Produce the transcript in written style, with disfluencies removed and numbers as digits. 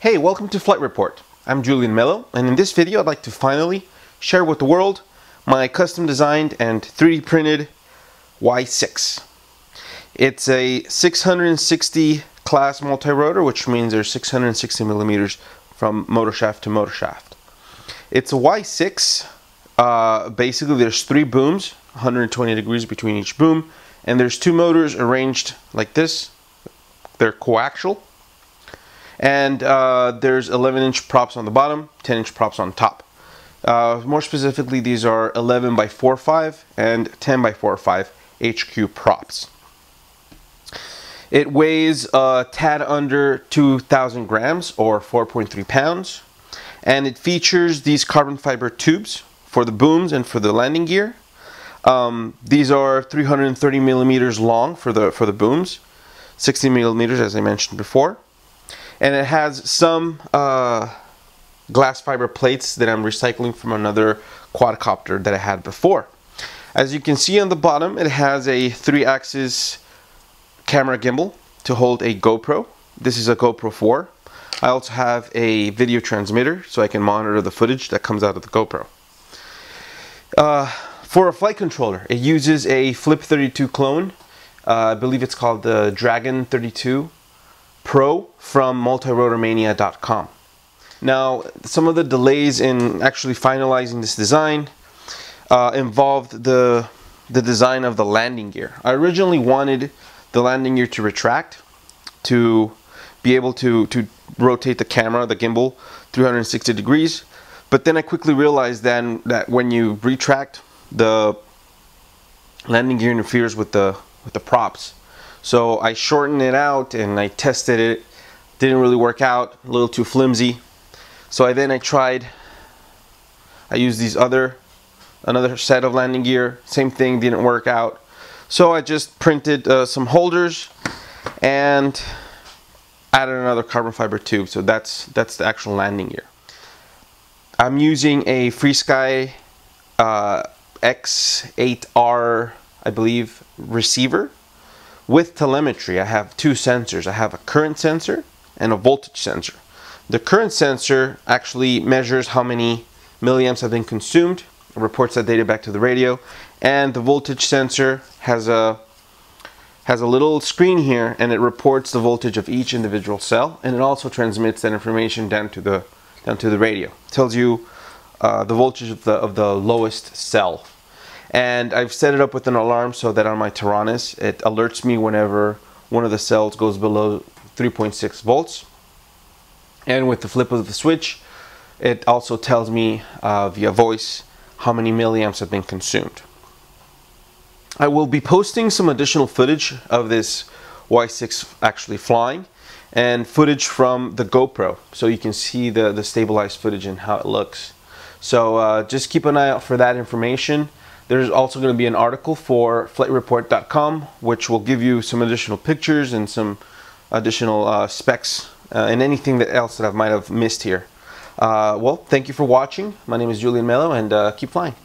Hey, welcome to Flight Report. I'm Julian Mello, and in this video I'd like to finally share with the world my custom designed and 3D printed Y6. It's a 660 class multi-rotor, which means there's 660 millimeters from motor shaft to motor shaft. It's a Y6. Basically there's 3 booms, 120 degrees between each boom, and there's 2 motors arranged like this. They're coaxial. And there's 11-inch props on the bottom, 10-inch props on top. More specifically, these are 11 by 4.5 and 10 by 4.5 HQ props. It weighs a tad under 2,000 grams or 4.3 pounds. And it features these carbon fiber tubes for the booms and for the landing gear. These are 330 millimeters long for the booms, 60 millimeters as I mentioned before. And it has some glass fiber plates that I'm recycling from another quadcopter that I had before. As you can see on the bottom, it has a 3-axis camera gimbal to hold a GoPro. This is a GoPro 4. I also have a video transmitter so I can monitor the footage that comes out of the GoPro. For a flight controller, it uses a Flip 32 clone. I believe it's called the Dragon 32 Pro from multirotormania.com. Now, some of the delays in actually finalizing this design involved the design of the landing gear. I originally wanted the landing gear to retract to be able to rotate the camera, the gimbal, 360 degrees, but then I quickly realized then that when you retract, the landing gear interferes with the props. So I shortened it out and I tested it. Didn't really work out, a little too flimsy. So I used these another set of landing gear. Same thing, didn't work out. So I just printed some holders and added another carbon fiber tube. So that's the actual landing gear. I'm using a FrSky X8R, I believe, receiver. With telemetry, I have 2 sensors. I have a current sensor and a voltage sensor. The current sensor actually measures how many milliamps have been consumed, reports that data back to the radio, and the voltage sensor has a little screen here, and it reports the voltage of each individual cell, and it also transmits that information down to the radio. It tells you the voltage of the lowest cell. And I've set it up with an alarm so that on my Taranis it alerts me whenever one of the cells goes below 3.6 volts. And with the flip of the switch, it also tells me via voice how many milliamps have been consumed. I will be posting some additional footage of this Y6 actually flying and footage from the GoPro so you can see the stabilized footage and how it looks. So just keep an eye out for that information. There's also going to be an article for flightreport.com which will give you some additional pictures and some additional specs and anything else that I might have missed here. Well, thank you for watching. My name is Julian Mello, and keep flying.